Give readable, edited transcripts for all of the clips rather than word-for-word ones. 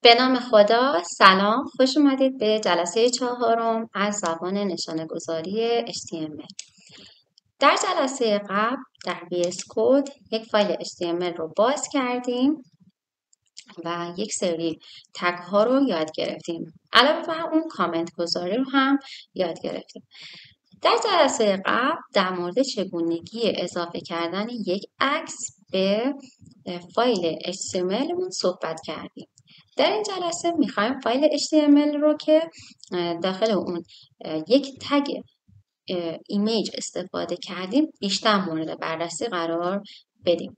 به نام خدا. سلام، خوش اومدید به جلسه 4 از زبان نشانه‌گذاری HTML. در جلسه قبل در VS Code یک فایل HTML رو باز کردیم و یک سری تگ ها رو یاد گرفتیم. علاوه بر اون کامنت گذاری رو هم یاد گرفتیم. در جلسه قبل در مورد چگونگی اضافه کردن یک عکس به فایل HTML مون صحبت کردیم. در این جلسه میخوایم فایل HTML رو که داخل اون یک تگ ایمیج استفاده کردیم بیشتر مورد بررسی قرار بدیم.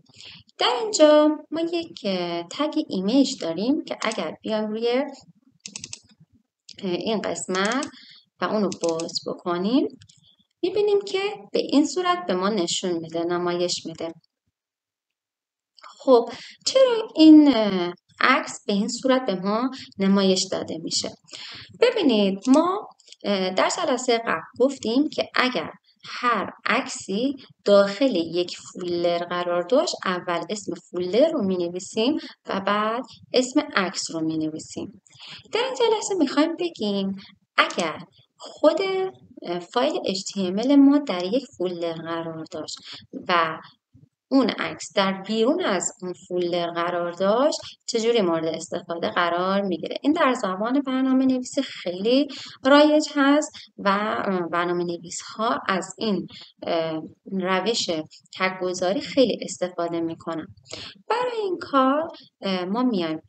در اینجا ما یک تگ ایمیج داریم که اگر بیایم روی این قسمت و اونو باز بکنیم میبینیم که به این صورت به ما نشون میده، نمایش میده. خب چرا این عکس به این صورت به ما نمایش داده میشه؟ ببینید ما در جلسه قبل گفتیم که اگر هر عکسی داخل یک فولدر قرار داشت اول اسم فولدر رو می نویسیم و بعد اسم عکس رو می نویسیم. در این جلسه میخوایم بگیم اگر خود فایل HTML ما در یک فولدر قرار داشت و اون عکس در بیرون از اون فولدر قرار داشت چجوری مورد استفاده قرار میگیره. این در زبان برنامه نویسی خیلی رایج هست و برنامه نویس ها از این روش تگ گذاری خیلی استفاده میکنن. برای این کار ما میایم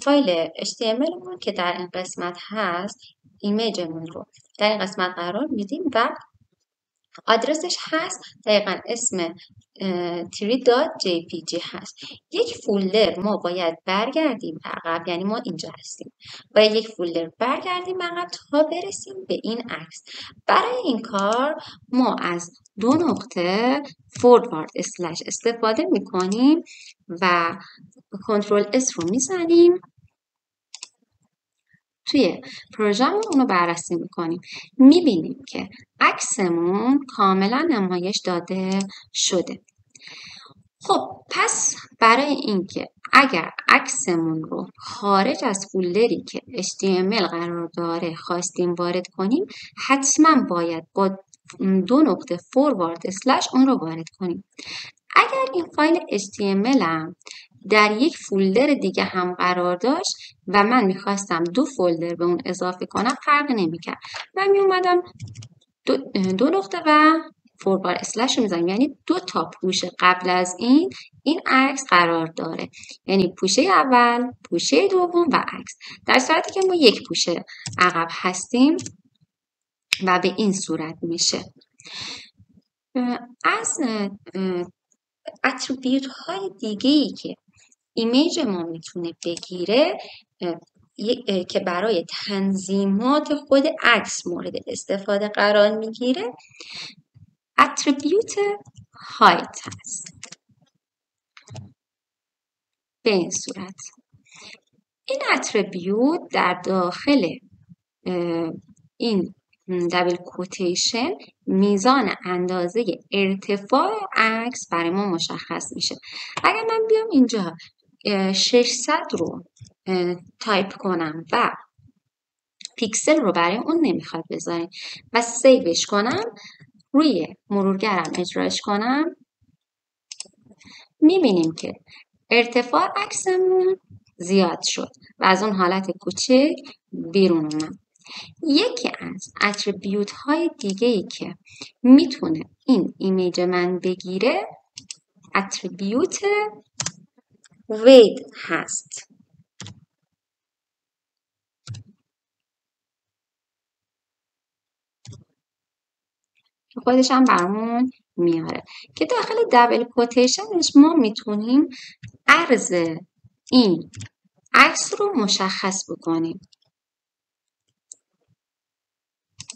فایل HTML مون که در این قسمت هست ایمیجمون رو در این قسمت قرار میدیم و آدرسش هست دقیقا اسم tree.jpg هست. یک فولدر ما باید برگردیم عقب، یعنی ما اینجا هستیم، باید یک فولدر برگردیم عقب تا برسیم به این عکس. برای این کار ما از 2 نقطه فوروارد اسلش استفاده میکنیم و کنترل اس رو میزنیم توی پروژه‌مون اونو بررسی میکنیم. میبینیم که عکسمون کاملا نمایش داده شده. خب پس برای اینکه اگر عکسمون رو خارج از فولدری که HTML قرار داره خواستیم وارد کنیم حتما باید با 2 نقطه فوروارد اسلش اون رو وارد کنیم. اگر این فایل HTML هم در یک فولدر دیگه هم قرار داشت و من میخواستم 2 فولدر به اون اضافه کنم فرق نمیکرد. من میومدم 2 نقطه و فوروارد اسلش رو میزنیم، یعنی 2 تا پوشه قبل از این عکس قرار داره، یعنی پوشه اول، پوشه دوم و عکس. در صورتی که ما یک پوشه عقب هستیم و به این صورت میشه. از اتریبیوت های دیگه‌ای که ایمیج ما میتونه بگیره که برای تنظیمات خود عکس مورد استفاده قرار میگیره اتریبیوت هایت هست. به این صورت این اتریبیوت در داخل این دبل کوتیشن میزان اندازه ارتفاع عکس برای ما مشخص میشه. اگر من بیام اینجا 600 رو تایپ کنم و پیکسل رو برای اون نمیخواد بذاریم و سیوش کنم، روی مرورگرم اجراش کنم، میبینیم که ارتفاع عکسمون زیاد شد و از اون حالت کوچک بیرون اومد. یکی از اتریبیوت های دیگه ای که میتونه این ایمیج من بگیره اتریبیوت وید هست. خودش هم برامون میاره که داخل دبل کوتیشنش ما میتونیم عرض این عکس رو مشخص بکنیم.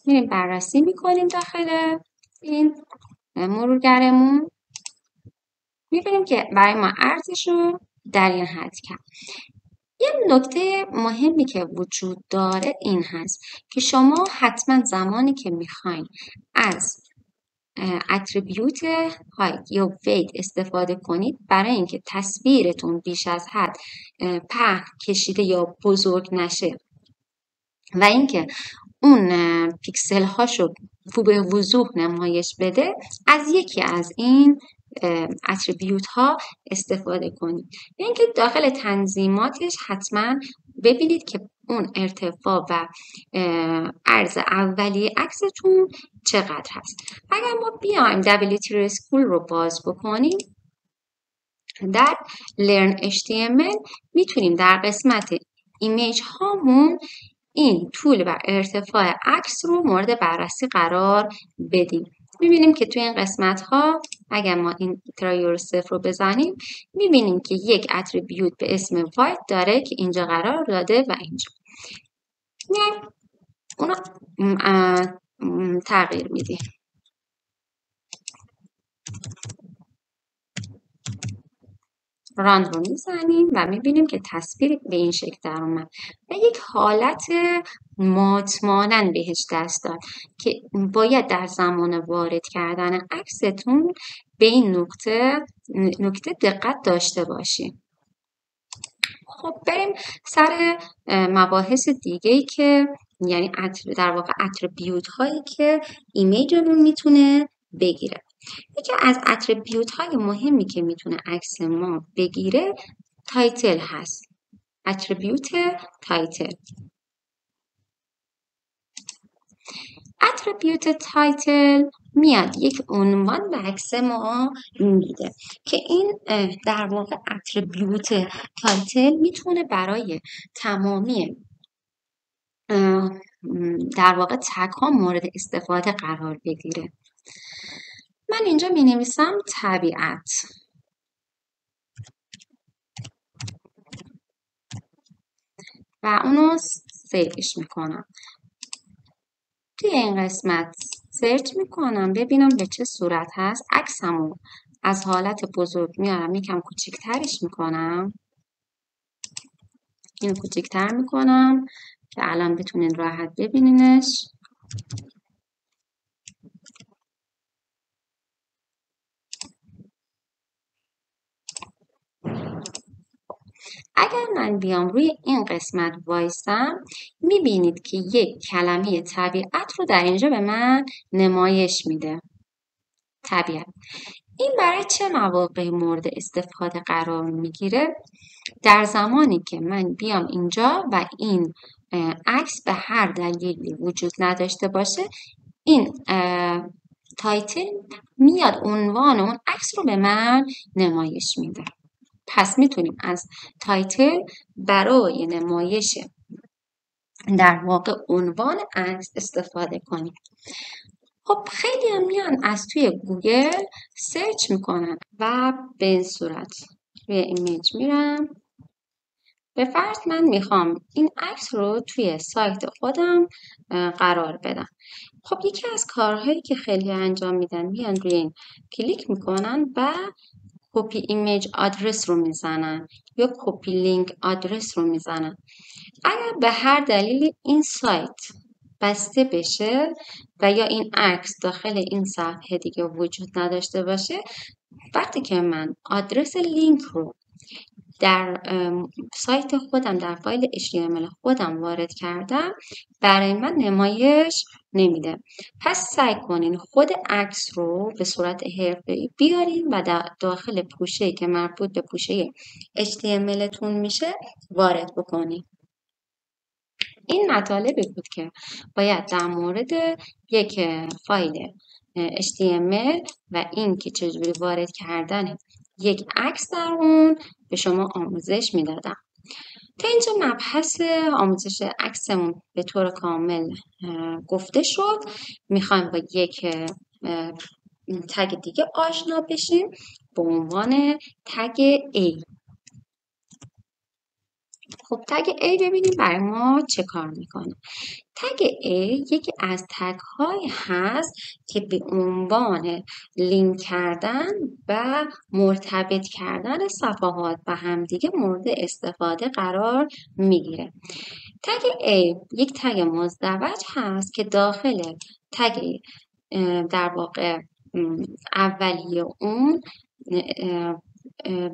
میریم بررسی میکنیم داخل این مرورگرمون، میبینیم که برای ما عرضش رو در این حد کرد. یه نکته مهمی که وجود داره این هست که شما حتما زمانی که میخواین از اتریبیوت هایت یا ویت استفاده کنید برای اینکه تصویرتون بیش از حد پهن کشیده یا بزرگ نشه و اینکه اون پیکسل هاشو به وضوح نمایش بده، از یکی از این اتریبیوت ها استفاده کنید. اینکه داخل تنظیماتش حتما ببینید که اون ارتفاع و عرض اولیه عکستون چقدر هست. اگر ما بیایم WT School رو باز بکنیم، در Learn HTML میتونیم در قسمت ایمیج هامون این طول و ارتفاع عکس رو مورد بررسی قرار بدیم. میبینیم که توی این قسمت ها اگر ما این ترایور 0 رو بزنیم، میبینیم که یک اتریبیوت به اسم وایت داره که اینجا قرار داده و اینجا. میایم اونو تغییر میدیم. راند رو میزنیم و میبینیم که تصویر به این شکل در اومد و یک حالت مات مانند بهش دست داد که باید در زمان وارد کردن عکستون به این نکته دقت داشته باشیم. خب بریم سر مباحث دیگه‌ای که یعنی در واقع اتریبیوت هایی که ایمیجمون میتونه بگیره. یکی از اتریبیوت های مهمی که میتونه عکس ما بگیره تایتل هست. اتریبیوت تایتل. اتریبیوت تایتل میاد یک عنوان به عکس ما میده که این در واقع اتریبیوت تایتل میتونه برای تمامی در واقع تگ ها مورد استفاده قرار بگیره. من اینجا می نویسم طبیعت و اونو سیوش میکنم. توی این قسمت سرچ میکنم ببینم به چه صورت هست. عکسمو از حالت بزرگ میارم یکم کوچیکترش میکنم. اینو کوچیکتر میکنم که الان بتونین راحت ببینینش. اگر من بیام روی این قسمت وایسم میبینید که یک کلمه طبیعت رو در اینجا به من نمایش میده. طبیعت. این برای چه مواقع مورد استفاده قرار میگیره؟ در زمانی که من بیام اینجا و این عکس به هر دلیلی وجود نداشته باشه، این تایتل میاد عنوان اون عکس رو به من نمایش میده. پس میتونیم از تایتل برای نمایش در واقع عنوان عکس استفاده کنیم. خب خیلی هم میان از توی گوگل سرچ میکنن و به این صورت توی ایمیج میرم. به فرض من میخوام این عکس رو توی سایت خودم قرار بدم. خب یکی از کارهایی که خیلی انجام میدن میان روی این کلیک میکنن و کپی ایمیج آدرس رو میزنن یا کپی لینک آدرس رو میزنن. اگر به هر دلیلی این سایت بسته بشه و یا این عکس داخل این صفحه دیگه وجود نداشته باشه، وقتی که من آدرس لینک رو در سایت خودم در فایل HTML خودم وارد کردم برای من نمایش نمیده. پس سعی کنین خود عکس رو به صورت حرفه‌ای بیارین و در داخل پوشه‌ای که مربوط به پوشه HTML تون میشه وارد بکنین. این مطالبی بود که باید در مورد یک فایل HTML و این که چجوری وارد کردن یک عکس در اون به شما آموزش میدادم. تا اینجا مبحث آموزش عکسمون به طور کامل گفته شد. میخوایم با یک تگ دیگه آشنا بشیم به عنوان تگ A. خب تگ A ببینیم برای ما چه کار میکنه. تگ A یکی از تگ های هست که به عنوان لینک کردن و مرتبط کردن صفحات با همدیگه مورد استفاده قرار میگیره. تگ A یک تگ مزدوج هست که داخل تگ در واقع اولیه اون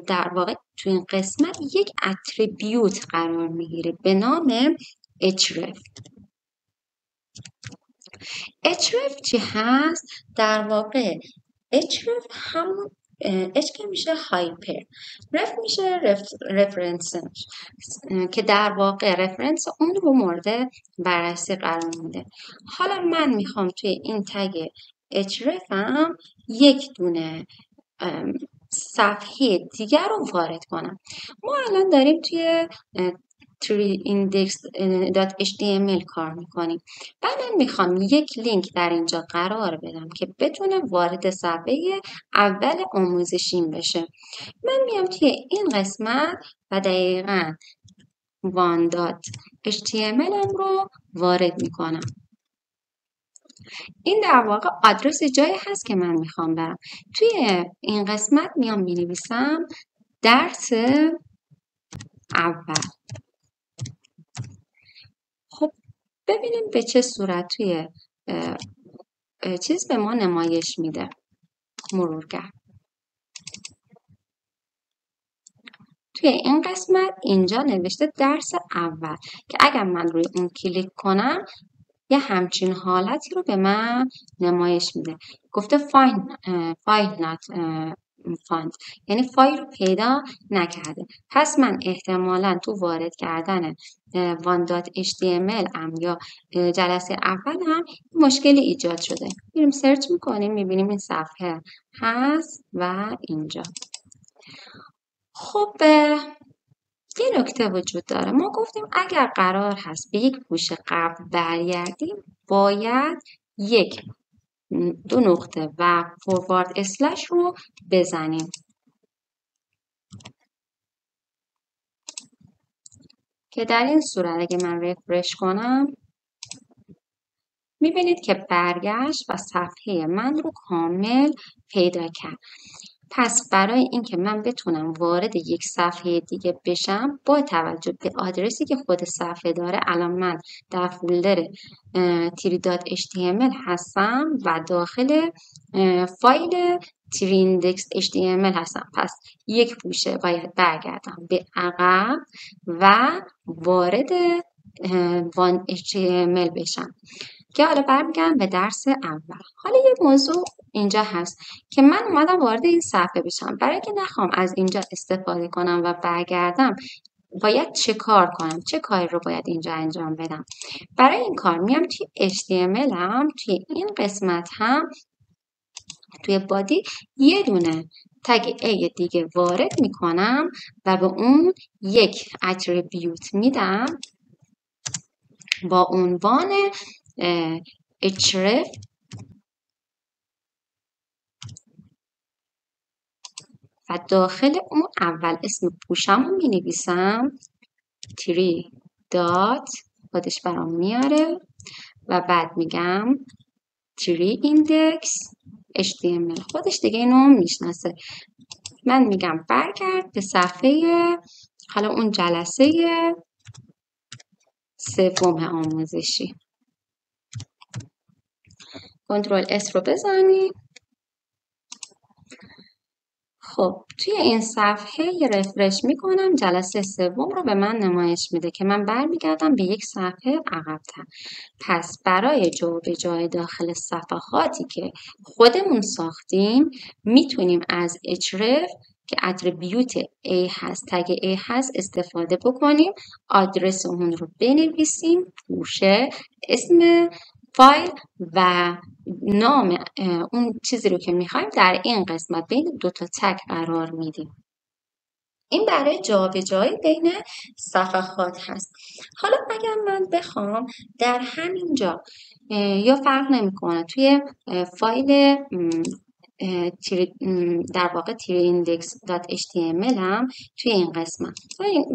در واقع تو این قسمت یک اتریبیوت قرار میگیره به نام href. href چی هست؟ در واقع href همون h که میشه هایپر، رف میشه رفرنس که در واقع رفرنس اون رو مورد بررسی قرار میده. حالا من میخوام توی این تگ href هم یک دونه صفحه دیگر رو وارد کنم. ما الان داریم توی treeindex.html کار میکنیم. بعد میخوام یک لینک در اینجا قرار بدم که بتونه وارد صفحه اول آموزشیم بشه. من میام توی این قسمت و دقیقاً one.html رو وارد میکنم. این در واقع آدرس جایی هست که من میخوام برم. توی این قسمت میام مینویسم درس اول. خب ببینیم به چه صورت توی چیز به ما نمایش میده. مرورگر توی این قسمت اینجا نوشته درس اول که اگر من روی اون کلیک کنم یه همچین حالتی رو به من نمایش میده. گفته فایل not found، یعنی فایل رو پیدا نکرده. پس من احتمالاً تو وارد کردن one.html هم یا جلسه اول هم مشکلی ایجاد شده. میریم سرچ میکنیم میبینیم این صفحه هست و اینجا. خب یه نکته وجود داره. ما گفتیم اگر قرار هست به یک پوش قبل برگردیم باید دو نقطه و فوروارد اسلش رو بزنیم که در این صورت اگه من رفرش کنم میبینید که برگشت و صفحه من رو کامل پیدا کرد. پس برای اینکه من بتونم وارد یک صفحه دیگه بشم با توجه به آدرسی که خود صفحه داره، الان من در فولدر tree.html هستم و داخل فایل treeindex.html هستم. پس یک پوشه باید برگردم به عقب و وارد one.html بشم که حالا برمیگردم به درس اول. حالا یه موضوع اینجا هست که من اومدم وارد این صفحه بشم. برای که نخوام از اینجا استفاده کنم و برگردم باید چه کار کنم؟ چه کاری رو باید اینجا انجام بدم؟ برای این کار میام توی HTML هم توی این قسمت هم توی بادی یه دونه تگ A دیگه وارد میکنم و به اون یک اتریبیوت میدم با عنوان href و داخل اون اول اسم پوشم رو می نویسم tree dot خودش برام میاره و بعد میگم tree index html خودش دیگه اینو میشناسه. من میگم برگرد به صفحه حالا اون جلسه سوم آموزشی. کنترل S رو بزنید. خب توی این صفحه یه رفرش میکنم، جلسه سوم رو به من نمایش میده که من برمیگردم به یک صفحه عقب‌تر. پس برای جابجایی داخل صفحاتی که خودمون ساختیم میتونیم از href که اتریبیوت A هست، تگ A هست استفاده بکنیم. آدرس اون رو بنویسیم، پوشه، اسم فایل و نام اون چیزی رو که میخوایم در این قسمت بین دو تا تگ قرار میدیم. این برای جابجایی بین صفحات هست. حالا اگر من بخوام در همینجا یا فرق نمیکنه توی فایل در واقع treeindex.html هم توی این قسمت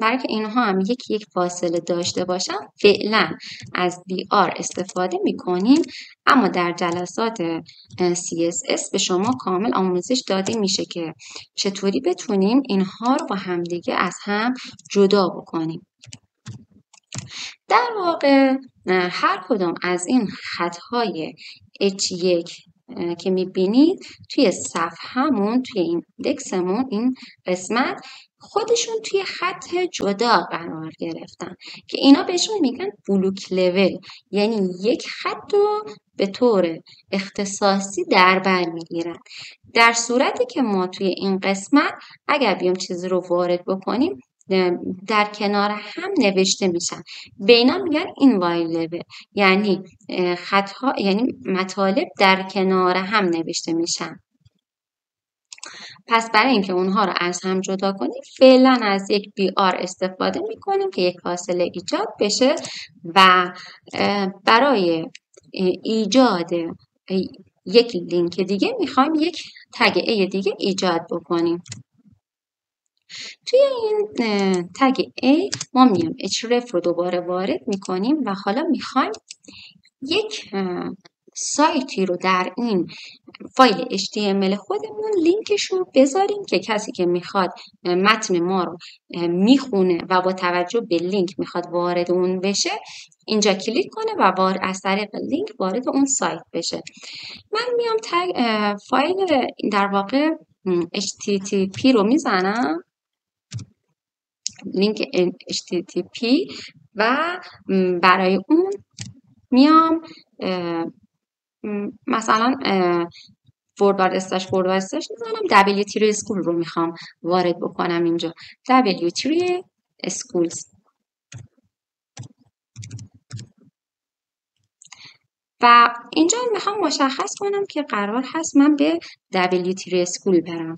برای که اینها هم یک فاصله داشته باشن فعلا از BR استفاده میکنیم، اما در جلسات CSS به شما کامل آموزش داده میشه که چطوری بتونیم اینها رو با همدیگه از هم جدا بکنیم. در واقع هر کدوم از این خطهای H1 که میبینید توی صفحه‌مون، توی ایندکسمون، این قسمت خودشون توی خط جدا قرار گرفتن که اینا بهشون میگن بلوک لول، یعنی یک خط رو به طور اختصاصی در بر میگیرن. در صورتی که ما توی این قسمت اگر بیام چیزی رو وارد بکنیم در کنار هم نوشته میشن، به اینا میگن inviolable، یعنی خطها، یعنی مطالب در کنار هم نوشته میشن. پس برای اینکه اونها رو از هم جدا کنیم فعلا از یک BR استفاده میکنیم که یک فاصله ایجاد بشه و برای ایجاد یک لینک دیگه میخوایم یک تگ A دیگه ایجاد بکنیم. توی این تگ A ما میام href رو دوباره وارد میکنیم و حالا میخوایم یک سایتی رو در این فایل HTML خودمون لینکش رو بذاریم که کسی که میخواد متن ما رو میخونه و با توجه به لینک میخواد وارد اون بشه اینجا کلیک کنه و از طریق لینک وارد اون سایت بشه. من میام فایل در واقع HTTP رو میزنم، لینک HTTP، و برای اون میام مثلا فوروارد اسلش میزنم W3 school رو میخوام وارد بکنم اینجا، W3 schools، و اینجا میخوام مشخص کنم که قرار هست من به W3 school برم.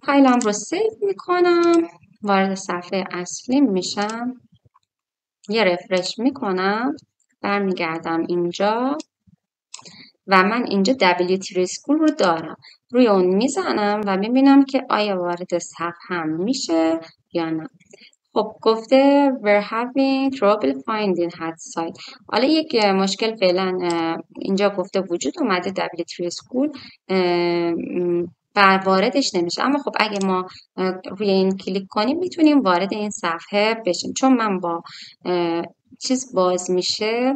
فایلم رو سیو میکنم، وارد صفحه اصلی میشم، یه رفرش میکنم، برمیگردم اینجا و من اینجا W3 school رو دارم، روی اون میزنم و میبینم که آیا وارد صفحه هم میشه یا نه. خب گفته we're having trouble finding that site. حالا یک مشکل فعلا اینجا گفته وجود اومده، W3 school واردش نمیشه، اما خب اگه ما روی این کلیک کنیم میتونیم وارد این صفحه بشیم. چون من با چیز باز میشه،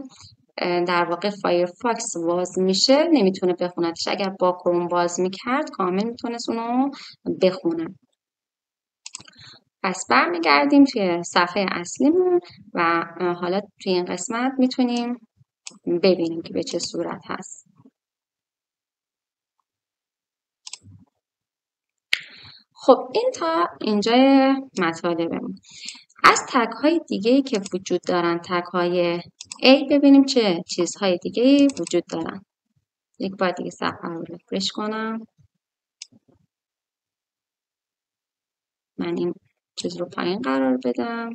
در واقع فایرفاکس باز میشه، نمیتونه بخوندش. اگر با کروم باز میکرد کامل میتونست اونو بخونه. پس برمیگردیم توی صفحه اصلیمون و حالا توی این قسمت میتونیم ببینیم که به چه صورت هست. خب این تا اینجای مطالبمون. از تگ های دیگه‌ای که وجود دارن، تگ های A، ببینیم چه چیزهای دیگه‌ای وجود دارن. یک بار دیگه صفحه رو رفرش کنم. من این چیز رو پایین قرار بدم.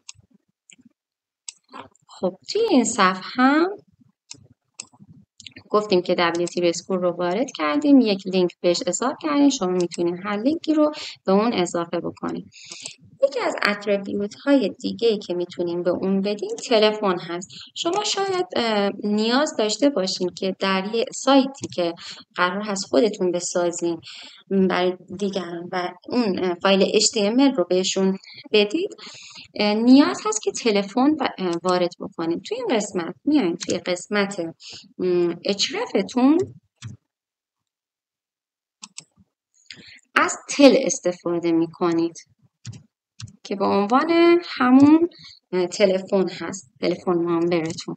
خب توی این صفحه هم گفتیم که W3 school رو وارد کردیم، یک لینک بهش اضافه کردیم، شما میتونید هر لینکی رو به اون اضافه بکنید. یکی از اتریبیوت های دیگه که میتونیم به اون بدیم تلفن هست. شما شاید نیاز داشته باشین که در یه سایتی که قرار هست خودتون بسازین برای دیگران و اون فایل HTML رو بهشون بدید، نیاز هست که تلفن وارد بکنید. توی این قسمت میایین توی قسمت hrefتون از تل استفاده میکنید که به عنوان همون تلفن هست، تلفن نامبرتون،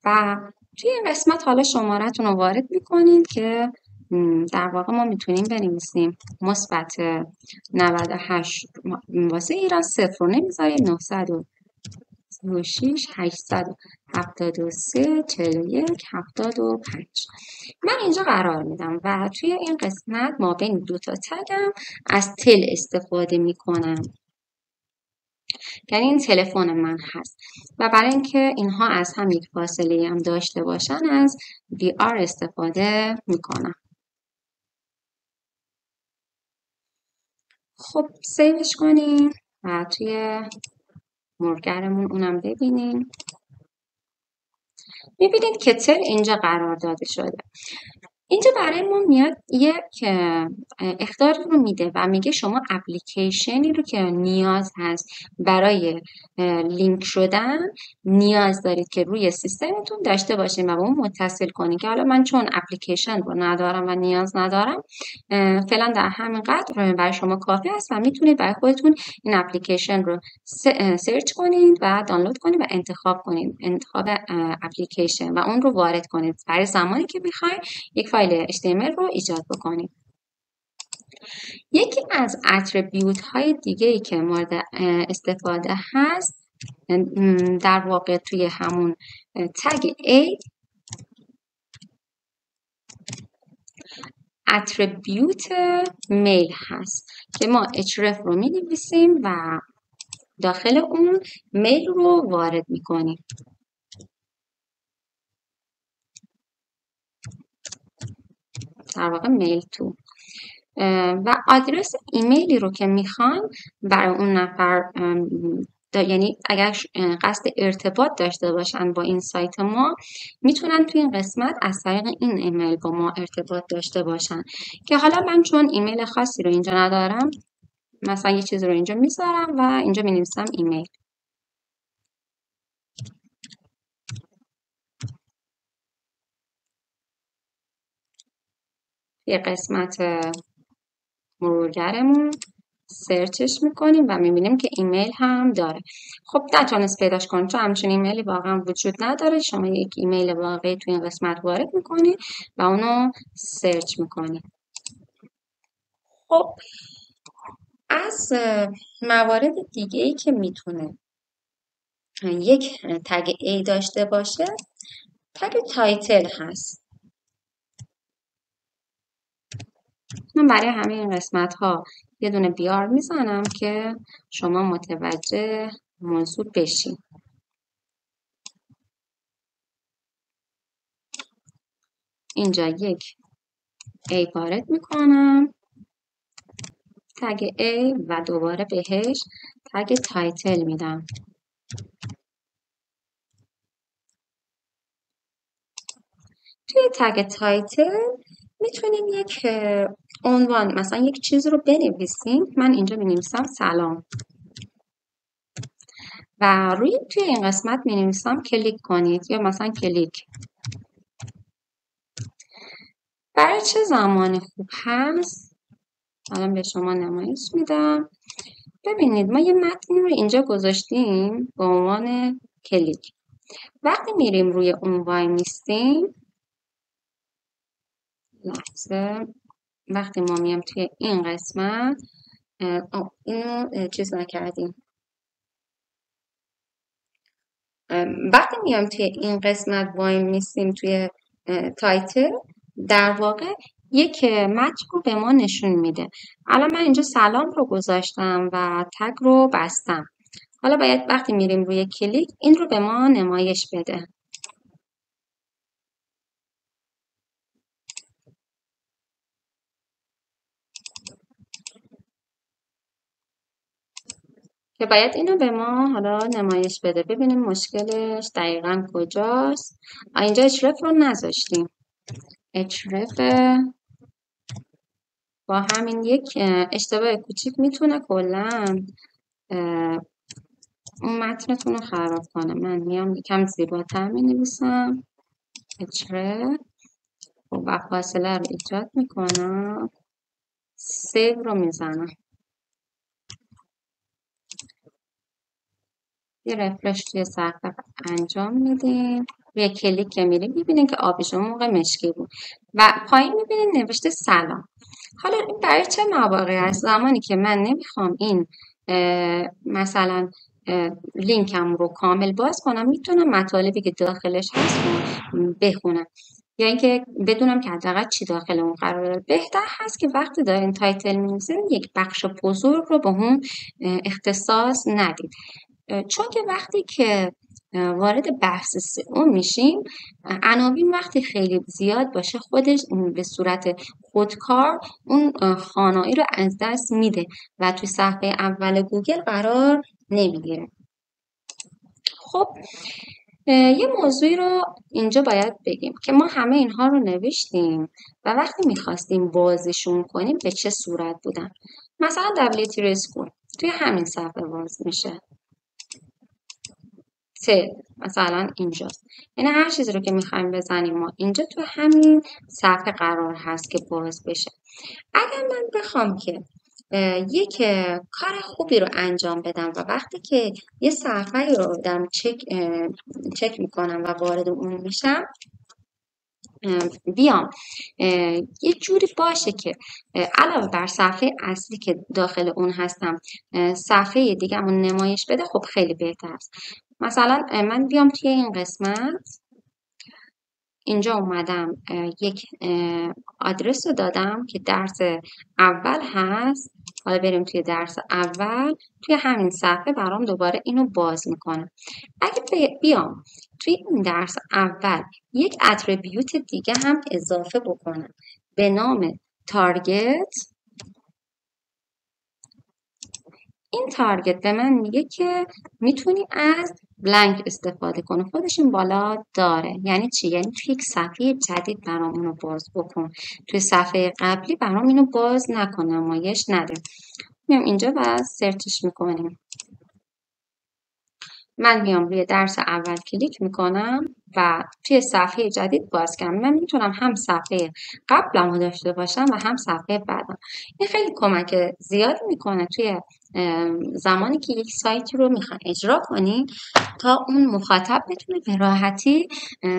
و توی این قسمت حالا شماره‌تون رو وارد میکنید که در واقع ما میتونیم بنویسیم مثبت 98 واسه ایران، 0 رو نمیذاریم، 936 873 41 75 من اینجا قرار میدم و توی این قسمت ما بین دو تا تگم از تل استفاده میکنم، یعنی این تلفن من هست، و برای اینکه اینها از هم یک فاصله هم داشته باشن از BR استفاده میکنم. خب سیوش کنیم و توی مرورگرمون اونم ببینیم. میبینید که تل اینجا قرار داده شده. اینجا برای ما میاد یک اخطار رو میده و میگه شما اپلیکیشنی رو که نیاز هست برای لینک شدن نیاز دارید که روی سیستمتون داشته باشین و با اون متصل کنید، که حالا من چون اپلیکیشن رو ندارم و نیاز ندارم فعلا در همین قدر برای شما کافی است و میتونید برای خودتون این اپلیکیشن رو سرچ کنید و دانلود کنید و انتخاب اپلیکیشن و اون رو وارد کنید برای زمانی که بخواید یک فایل HTML رو ایجاد بکنید. یکی از اتریبیوت های دیگه ای که مورد استفاده هست در واقع توی همون تگ A اتریبیوت میل هست که ما href رو می نویسیم و داخل اون میل رو وارد می کنیم. در واقع میل تو و آدرس ایمیلی رو که میخوان برای اون نفر یعنی اگر قصد ارتباط داشته باشن با این سایت ما میتونن توی این قسمت از طریق این ایمیل با ما ارتباط داشته باشن، که حالا من چون ایمیل خاصی رو اینجا ندارم مثلا یه چیز رو اینجا میذارم و اینجا مینویسم ایمیل. یه قسمت مرورگرمون سرچش میکنیم و میبینیم که ایمیل هم داره. خب نتونست پیداش کنیم چون همچین ایمیلی واقعا وجود نداره. شما یک ایمیل واقعی توی این قسمت وارد میکنید و اونو سرچ میکنید. خب از موارد دیگه ای که میتونه یک تگ A داشته باشه تگ تایتل هست. من برای همه این قسمت ها یه دونه بیار میزنم که شما متوجه موضوع بشین. اینجا یک A وارد میکنم، تگ A و دوباره بهش تگ تایتل میدم. توی تگ تایتل میتونیم یک عنوان مثلا یک چیز رو بنویسیم. من اینجا بنویسم سلام و توی این قسمت مینویسم کلیک کنید یا مثلا کلیک. برای چه زمان خوب هست؟ الان به شما نمایش میدم. ببینید ما یه متنی رو اینجا گذاشتیم به عنوان کلیک. وقتی میریم روی اون وای میستیم، لحظه، وقتی ما میام توی این قسمت اینو چیز نکردیم. وقتی میام توی این قسمت وای میستیم توی تایتل، در واقع یک متن رو به ما نشون میده. الان من اینجا سلام رو گذاشتم و تگ رو بستم. حالا باید وقتی میریم روی کلیک این رو به ما نمایش بده. که باید اینو به ما حالا نمایش بده. ببینیم مشکلش دقیقا کجاست. اینجا href رو نذاشتیم. href با همین یک اشتباه کوچیک میتونه کلا اون متنتون رو خراب کنه. من میام یکم زیباتر مینویسم href و فاصله رو ایجاد میکنم، سیو رو میزنم، یه رفرش توی صفحه انجام میدیم. روی کلیک که میریم میبینیم که آبیش اون موقع مشکی بود و پایین میبینیم نوشته سلام. حالا این برای چه مواقعی است؟ زمانی که من نمیخوام این مثلا لینکم رو کامل باز کنم، میتونم مطالبی که داخلش هست رو بخونم یا اینکه بدونم که حداقل چی داخل اون قرار داره. بهتر هست که وقتی دارین تایتل می‌نویسین یک بخش بزرگ رو به اون اختصاص ندید، چون که وقتی که وارد بحث سئو میشیم عناوین وقتی خیلی زیاد باشه خودش به صورت خودکار اون خوانایی رو از دست میده و توی صفحه اول گوگل قرار نمیگیره. خب یه موضوعی رو اینجا باید بگیم که ما همه اینها رو نوشتیم و وقتی میخواستیم بازشون کنیم به چه صورت بودن. مثلا WT Rescue توی همین صفحه باز میشه. مثلا اینجاست. یعنی هر چیزی رو که میخوایم بزنیم ما اینجا تو همین صفحه قرار هست که باز بشه. اگر من بخوام که یک کار خوبی رو انجام بدم و وقتی که یه صفحه رو دارم چک میکنم و وارد اون میشم، بیام یه جوری باشه که علاوه بر صفحه اصلی که داخل اون هستم صفحه دیگه‌مون نمایش بده، خب خیلی بهتر است. مثلا من بیام توی این قسمت اینجا اومدم یک آدرس رو دادم که درس اول هست. حالا بریم توی درس اول، توی همین صفحه برام دوباره اینو باز میکنم. اگه بیام توی این درس اول یک اتریبیوت دیگه هم اضافه بکنم به نام تارگت، این تارگت به من میگه که میتونی از بلانک استفاده کنی. خودش این بالا داره. یعنی چی؟ یعنی توی یک صفحه جدید برام اونو باز بکن، توی صفحه قبلی برام اینو باز نکن، نمایش نده. میام اینجا و سرچش میکنیم. من میام روی درس اول کلیک میکنم و توی صفحه جدید باز کنم. من میتونم هم صفحه قبلمو داشته باشم و هم صفحه بعدم. این خیلی کمک زیادی میکنه توی زمانی که یک سایتی رو میخوان اجرا کنی تا اون مخاطب بتونه به راحتی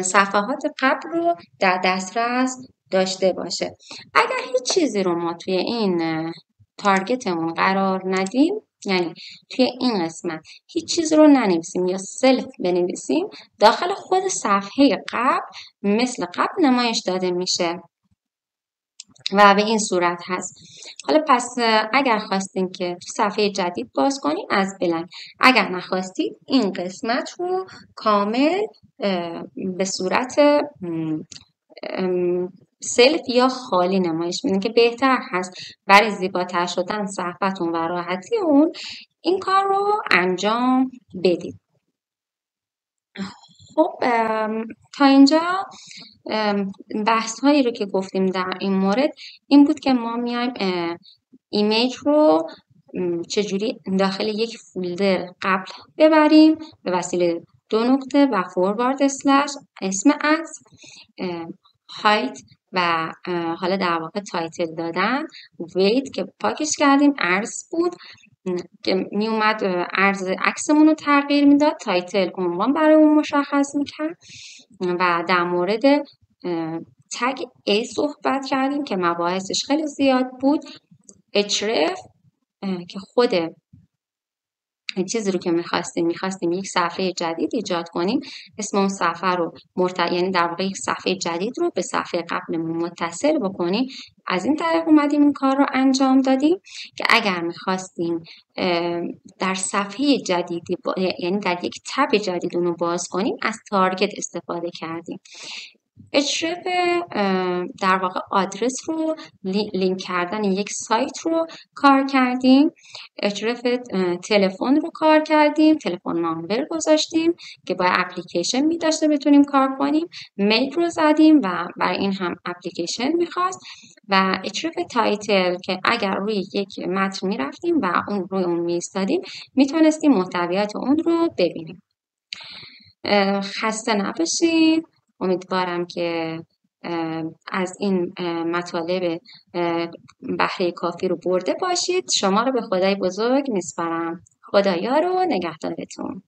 صفحات قبل رو در دسترس داشته باشه. اگر هیچ چیزی رو ما توی این تارگتمون قرار ندیم، یعنی توی این قسمت هیچ چیز رو ننویسیم یا سلف بنویسیم، داخل خود صفحه قبل مثل قبل نمایش داده میشه و به این صورت هست. حالا پس اگر خواستین که صفحه جدید باز کنیم از بلنک، اگر نخواستید این قسمت رو کامل به صورت سلف یا خالی نمایش میدین که بهتر هست برای زیباتر شدن صفحتون و راحتی اون این کار رو انجام بدید. خب تا اینجا بحث هایی رو که گفتیم در این مورد این بود که ما میایم ایمیج رو چجوری داخل یک فولدر قبل ببریم به وسیله 2 نقطه و فوروارد اسلش اسم عکس، هایت و حالا در واقع تایتل دادن، ویت که پاکش کردیم، ارز بود که می اومد ارز عکسمون رو تغییر میداد، تایتل عنوان برای اون مشخص میکرد و در مورد تگ A صحبت کردیم که مباحثش خیلی زیاد بود. href که خود چیزی رو که میخواستیم یک صفحه جدید ایجاد کنیم، اسم اون صفحه رو یعنی در واقع یک صفحه جدید رو به صفحه قبلمون متصل بکنیم. از این طریق اومدیم این کار رو انجام دادیم که اگر میخواستیم در صفحه جدیدی یعنی در یک تب جدید اون رو باز کنیم، از تارگت استفاده کردیم. href در واقع آدرس رو لینک کردن یک سایت رو کار کردیم. href تلفن رو کار کردیم، تلفن نامبر گذاشتیم که با اپلیکیشن می داشته بتونیم کار کنیم. میل رو زدیم و برای این هم اپلیکیشن میخواست و href تایتل که اگر روی یک متن می رفتیم و اون روی اون می ایستادیم میتونستیم محتویات اون رو ببینیم. خسته نباشید. امیدوارم که از این مطالب بهره کافی رو برده باشید. شما رو به خدای بزرگ میسپارم. خدایا رو نگهدارتون.